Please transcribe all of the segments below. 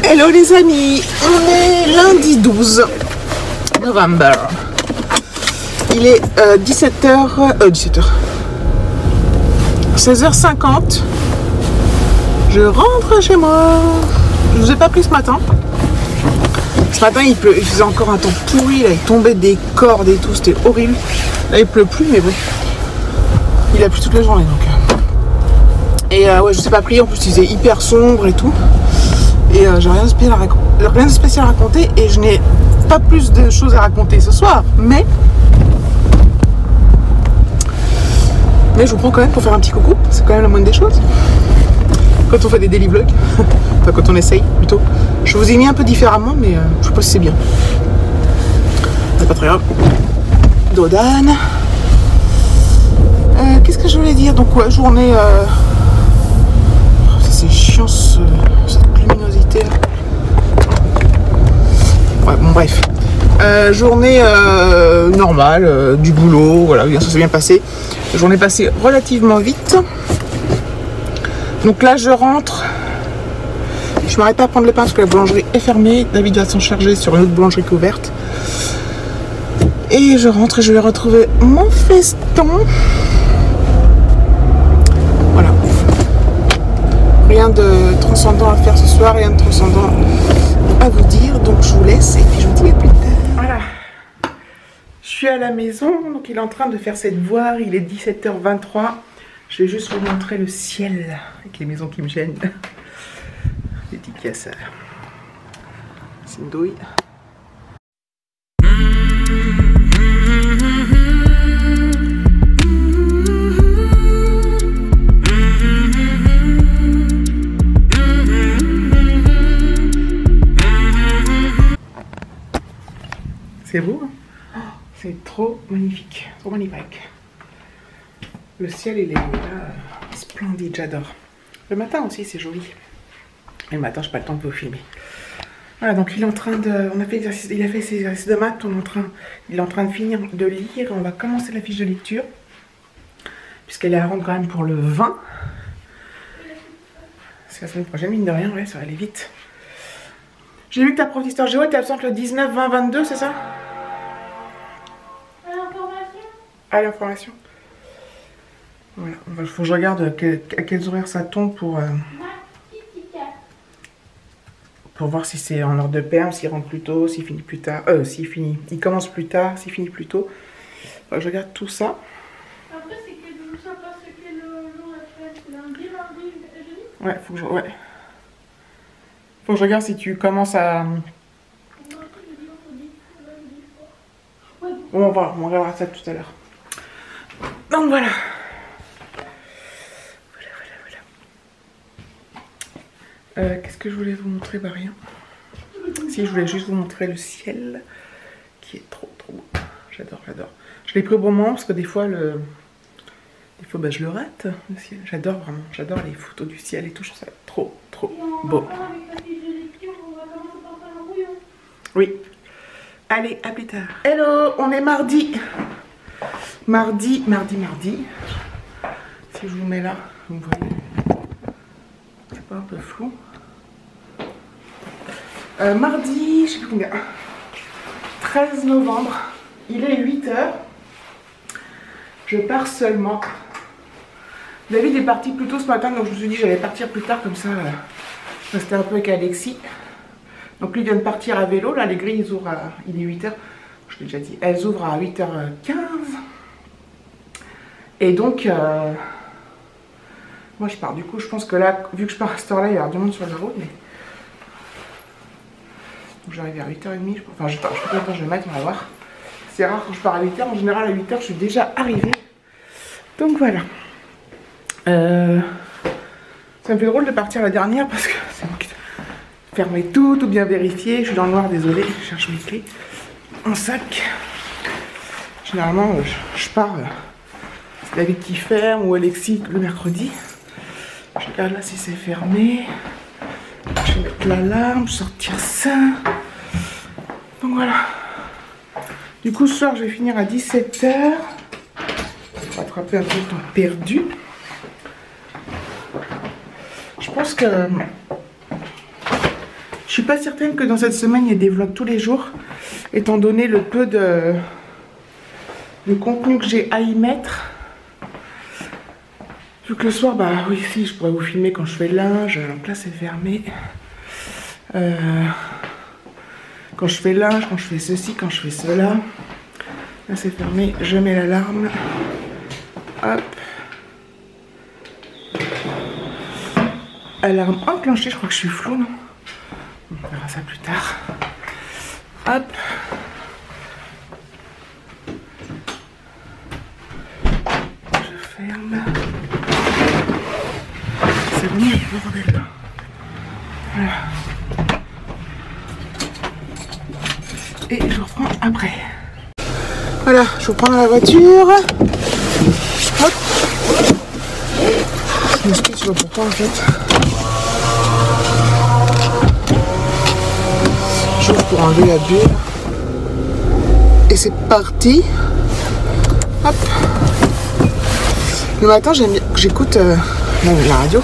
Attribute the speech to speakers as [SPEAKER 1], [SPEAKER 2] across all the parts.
[SPEAKER 1] Hello les amis, on est lundi 12 novembre. Il est 16h50. Je rentre chez moi. Je vous ai pas pris ce matin. Ce matin il pleut, il faisait encore un temps pourri, là, il tombait des cordes et tout, c'était horrible. Là il pleut plus mais bon. Il a plu toute la journée donc. Et ouais, je sais pas pris, en plus il faisait hyper sombre et tout. Et j'ai rien de spécial à raconter et je n'ai pas plus de choses à raconter ce soir, mais je vous prends quand même pour faire un petit coucou, c'est quand même la moindre des choses. Quand on fait des daily vlogs, enfin quand on essaye plutôt. Je vous ai mis un peu différemment, mais je sais pas si c'est bien. C'est pas très grave. Dodane. Qu'est-ce que je voulais dire? Donc ouais, journée... c'est chiant cette luminosité là. Ouais, bon bref. Journée normale, du boulot, voilà, ça s'est bien passé. Journée passée relativement vite. Donc là je rentre. Je m'arrête pas à prendre le pain parce que la boulangerie est fermée. David va s'en charger sur une autre boulangerie qui est ouverte. Et je rentre et je vais retrouver mon feston. Voilà. Rien de transcendant à faire ce soir, rien de transcendant à vous dire. Donc je vous laisse et puis je vous dis à plus tard. Voilà. Je suis à la maison, donc il est en train de faire cette voie. Il est 17h23. Je vais juste vous montrer le ciel avec les maisons qui me gênent. Dédicace à Sindouille. C'est beau, hein? Oh, c'est trop magnifique, trop magnifique. Le ciel il est là, splendide, j'adore. Le matin aussi c'est joli. Et le matin, je n'ai pas le temps de vous filmer. Voilà, donc il est en train de... On a fait l'exercice, il a fait ses exercices de maths, il est en train de finir de lire. On va commencer la fiche de lecture. Puisqu'elle est à rendre quand même pour le 20. C'est la semaine prochaine, mine de rien, ouais, ça va aller vite. J'ai vu que ta prof d'histoire géo était absente le 19, 20, 22, c'est ça? À l'information. À l'information. Voilà, il faut que je regarde à quels horaires ça tombe pour voir si c'est en ordre de perm, s'il rentre plus tôt, s'il finit plus tard, il commence plus tard, s'il finit plus tôt. Enfin, je regarde tout ça.
[SPEAKER 2] Après, c'est quel jour ça passe, quel jour elle fait? Lundi, mardi, jeudi?
[SPEAKER 1] Ouais, faut que je regarde si tu commences à... Bon, on verra ça tout à l'heure. Donc voilà. Qu'est-ce que je voulais vous montrer? Bah rien. Si, je voulais juste vous montrer le ciel qui est trop beau. J'adore, j'adore. Je l'ai pris au bon moment parce que des fois je le rate, le ciel. J'adore vraiment, j'adore les photos du ciel et tout. Je trouve ça trop beau. Oui. Allez, à plus tard. Hello, on est mardi. Mardi. Si je vous mets là, vous voyez. C'est pas un peu flou. Mardi, je sais plus combien. 13 novembre. Il est 8h. Je pars seulement. David est parti plus tôt ce matin, donc je me suis dit que j'allais partir plus tard, comme ça, rester un peu avec Alexis. Donc lui vient de partir à vélo. Là, les grilles, ils ouvrent à... Il est 8h. Je l'ai déjà dit. Elles ouvrent à 8h15. Et donc... moi je pars, du coup je pense que là, vu que je pars à cette heure là, il y aura du monde sur la route, mais... Donc j'arrive vers 8h30, enfin je sais pas quand je vais mettre, on va voir. C'est rare quand je pars à 8h, en général à 8h je suis déjà arrivée. Donc voilà. Ça me fait drôle de partir la dernière parce que c'est moi qui fermer tout bien vérifier. Je suis dans le noir, désolé, je cherche mes clés. Mon sac. Généralement je pars, c'est David qui ferme ou Alexis le mercredi. Je regarde là si c'est fermé. Je vais mettre l'alarme, sortir ça. Donc voilà. Du coup, ce soir, je vais finir à 17h. Rattraper un peu le temps perdu. Je pense que Je suis pas certaine que dans cette semaine il y ait des vlogs tous les jours, étant donné le peu de contenu que j'ai à y mettre. Vu que le soir, bah oui, si, je pourrais vous filmer quand je fais le linge. Donc là, c'est fermé. Quand je fais le linge, quand je fais ceci, quand je fais cela. Là, c'est fermé. Je mets l'alarme. Hop. Alarme enclenchée. Je crois que je suis floue, non? On verra ça plus tard. Hop. Je ferme. C'est vraiment le bordel. Voilà. Et je reprends après. Voilà, je reprends dans la voiture. Hop. Je m'explique, tu vois pourquoi en fait. J'ouvre pour enlever la bulle. Et c'est parti. Hop. Le matin, j'aime bien que j'écoute la radio.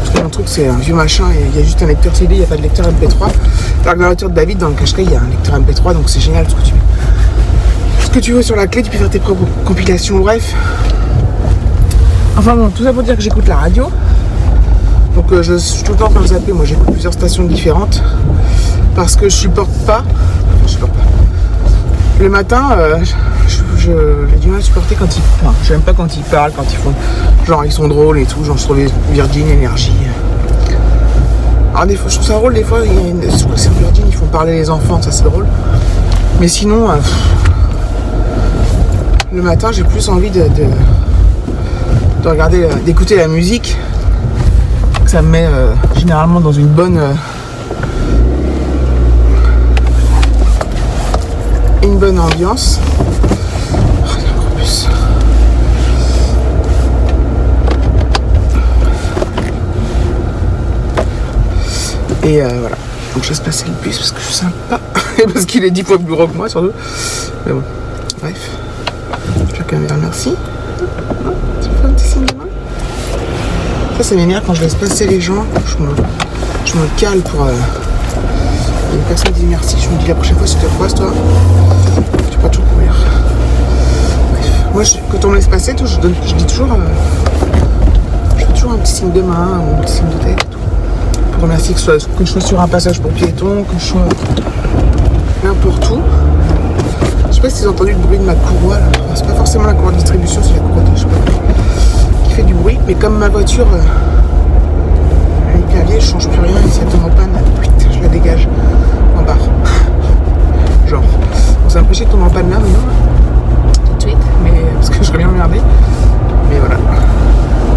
[SPEAKER 1] Parce que mon truc, c'est un vieux machin et il y a juste un lecteur CD, il n'y a pas de lecteur MP3. Alors que dans la voiture de David, dans le cache-cache, il y a un lecteur MP3, donc c'est génial ce que tu veux. Ce que tu veux sur la clé, tu peux faire tes propres compilations, bref. Enfin bon, tout ça pour dire que j'écoute la radio. Donc je suis tout le temps en train de zapper, moi j'écoute plusieurs stations différentes. Parce que je supporte pas. Le matin, j'ai du mal à supporter quand ils... Enfin, j'aime pas quand ils parlent, quand ils font... Genre ils sont drôles et tout, genre je trouve Virgin, Énergie. Alors des fois, je trouve ça drôle, des fois, je trouve que c'est Virgin, ils font parler les enfants, ça c'est drôle. Mais sinon, le matin, j'ai plus envie de regarder, d'écouter la musique. Ça me met généralement dans une bonne ambiance. Oh, il y a un gros bus. Et voilà. Donc je laisse passer le bus parce que je suis sympa. Et parce qu'il est 10 fois plus gros que moi surtout. Mais bon. Bref. Chacun me remercie. Tu me fais un petit signe de main. Ça m'énerve quand je laisse passer les gens. Je me cale pour... Une personne dit merci, je me dis la prochaine fois si tu te croises toi, tu peux pas toujours courir. Bref. Moi quand on me laisse passer, je dis toujours je fais toujours un petit signe de main ou un petit signe de tête et tout. Pour remercier que je sois sur un passage pour piétons, que je sois n'importe où. Je sais pas si vous avez entendu le bruit de ma courroie là. Enfin, c'est pas forcément la courroie de distribution, c'est la courroie de je sais pas, qui fait du bruit, mais comme ma voiture elle est bien vieille, je change plus rien et si elle tombe en panne, je la dégage en barre. Genre, on s'est empêché de tomber en panne là maintenant, tout de suite, mais parce que je serais bien emmerdé. Mais voilà. De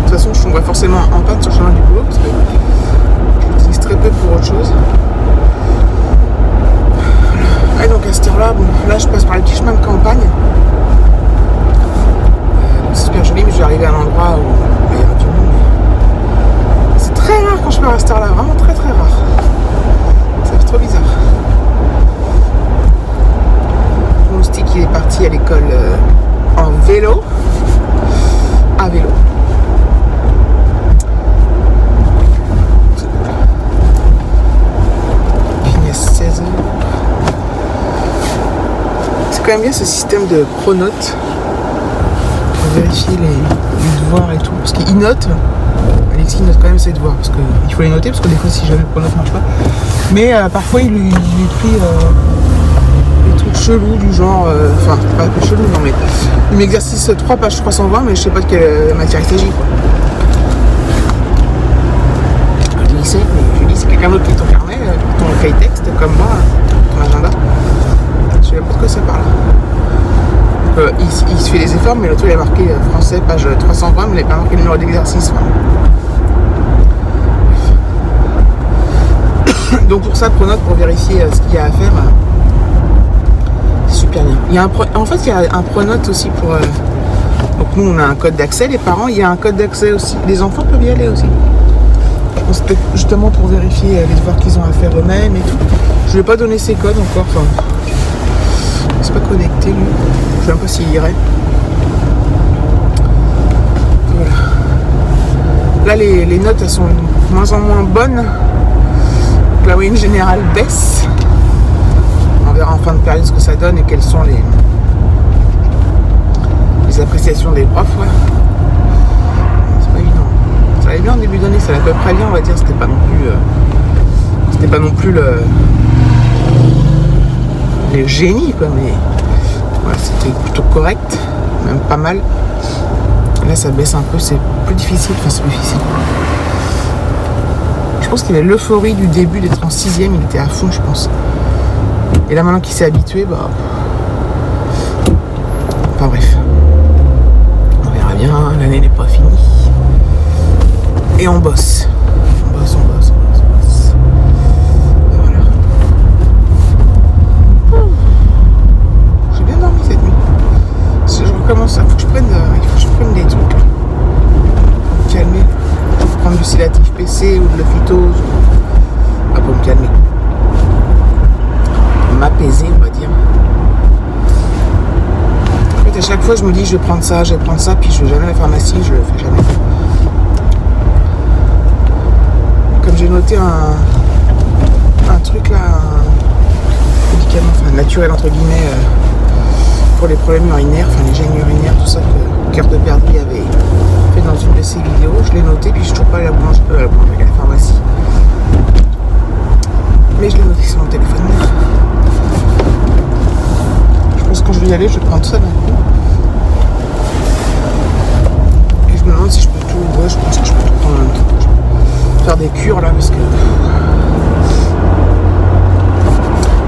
[SPEAKER 1] toute façon, je tomberais forcément en panne sur le chemin du boulot parce que je l'utilise très peu pour autre chose. Voilà. Et donc à cette heure-là, bon, là je passe par les petits chemins de campagne. C'est super joli, mais je vais arriver à un endroit où il y a du monde. C'est très rare quand je pars à cette heure-là, vraiment très très rare. Ça fait trop bizarre. Mon moustique il est parti à l'école en vélo. À vélo. Il est 16 h. C'est quand même bien ce système de pronote pour vérifier les devoirs et tout. Parce qu'il note. Alexis note quand même ses devoirs parce qu'il faut les noter parce que des fois si jamais le pronote marche pas. Mais parfois il écrit des trucs chelous du genre, enfin pas chelou non mais un exercice 3 page 320 mais je sais pas de quelle matière il s'agit quoi. Je dis c'est, mais je dis c'est quelqu'un d'autre qui lit ton carnet, ton cahier texte comme moi, ton agenda. Je sais pas de quoi ça parle. Donc, il se fait des efforts mais l'autre il a marqué français page 320 mais il n'a pas marqué le numéro d'exercice. Enfin. Donc pour ça, Pronote, pour vérifier ce qu'il y a à faire, c'est super bien. Il y a en fait, il y a un Pronote aussi pour... donc nous, on a un code d'accès, les parents, il y a un code d'accès aussi. Les enfants peuvent y aller aussi. C'était justement pour vérifier les devoirs qu'ils ont à faire eux-mêmes et tout. Je lui ai pas donné ses codes encore, enfin... C'est pas connecté, lui. Je sais même pas s'il irait. Voilà. Là, les notes, elles sont de moins en moins bonnes. la moyenne générale baisse. On verra en fin de période ce que ça donne et quelles sont les appréciations des profs. Ouais. C'est pas évident. Ça allait bien au début d'année, ça allait à peu près bien, on va dire. C'était pas non plus le génie, quoi, mais voilà, c'était plutôt correct, même pas mal. Là, ça baisse un peu, c'est plus difficile. Enfin, c'est plus difficile. Je pense qu'il y avait l'euphorie du début d'être en 6ème, il était à fond, je pense. Et là, maintenant qu'il s'est habitué, bah. Enfin, bref. On verra bien, l'année n'est pas finie. Et on bosse. On bosse. Et voilà. J'ai bien dormi cette nuit. Si je recommence, il faut que je prenne des trucs. Calmer. Prendre du sédatif PC ou de l'ophytose. Pour me calmer. M'apaiser, on va dire. En fait, à chaque fois, je me dis, je vais prendre ça, puis je vais jamais à la pharmacie, je le fais jamais. Comme j'ai noté un truc là, un médicament, enfin naturel entre guillemets, pour les problèmes urinaires, enfin les gènes urinaires, tout ça que Cœur de Perdrix avait fait dans une de ses vidéos, je l'ai noté, puis je ne trouve pas à la boulangerie, à la pharmacie. Mais je l'ai noté sur mon téléphone. Je pense que quand je vais y aller, je vais prendre ça d'un coup. Et je me demande si je peux tout. Ouais, je pense que je peux tout prendre en même temps. Faire des cures là parce que.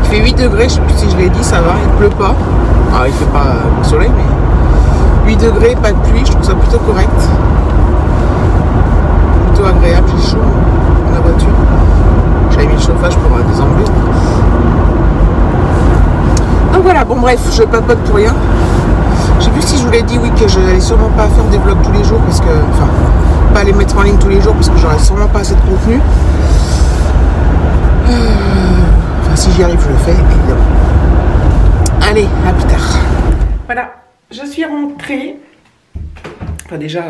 [SPEAKER 1] Il fait 8 degrés, je sais plus si je l'ai dit, ça va, il pleut pas. Ah, il fait pas le soleil, mais 8 degrés, pas de pluie, je trouve ça plutôt correct. Plutôt agréable, j'ai chaud dans la voiture. J'avais mis le chauffage pour désenlever. Donc voilà, bon bref, je papote pour rien. J'ai vu si je vous l'ai dit, oui, que je n'allais sûrement pas faire des vlogs tous les jours, parce que, enfin, pas les mettre en ligne tous les jours, parce que j'aurais sûrement pas assez de contenu. Enfin, si j'y arrive, je le fais, évidemment. Allez, à plus tard. Voilà, je suis rentrée. Enfin, déjà,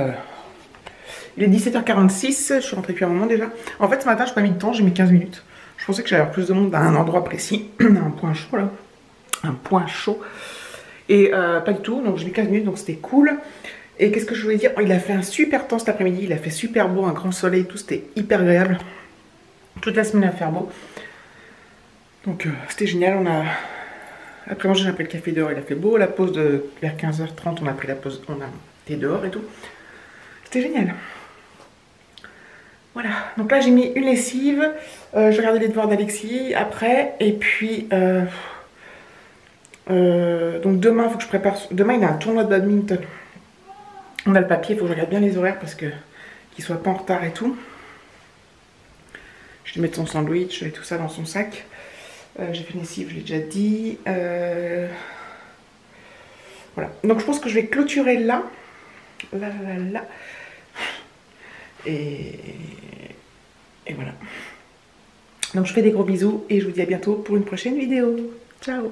[SPEAKER 1] il est 17h46, je suis rentrée depuis un moment déjà. En fait, ce matin, je n'ai pas mis de temps, j'ai mis 15 minutes. Je pensais que j'allais avoir plus de monde à un endroit précis, un point chaud là. Un point chaud. Et pas du tout, donc j'ai mis 15 minutes, donc c'était cool. Et qu'est-ce que je voulais dire? Il a fait un super temps cet après-midi, il a fait super beau, un grand soleil, tout, c'était hyper agréable. Toute la semaine à faire beau. Donc c'était génial, on a... Après manger, j'ai pris le café dehors, il a fait beau. La pause de vers 15h30, on a pris la pause, on a été dehors et tout. C'était génial. Voilà, donc là j'ai mis une lessive. Je vais regarder les devoirs d'Alexis après. Et puis, donc demain, il faut que je prépare. Demain, il y a un tournoi de badminton. On a le papier, il faut que je regarde bien les horaires parce que qu'il soit pas en retard et tout. Je vais mettre son sandwich et tout ça dans son sac. J'ai fait une lessive, je l'ai déjà dit. Voilà, donc je pense que je vais clôturer là. Là. Et voilà. Donc je fais des gros bisous et je vous dis à bientôt pour une prochaine vidéo. Ciao!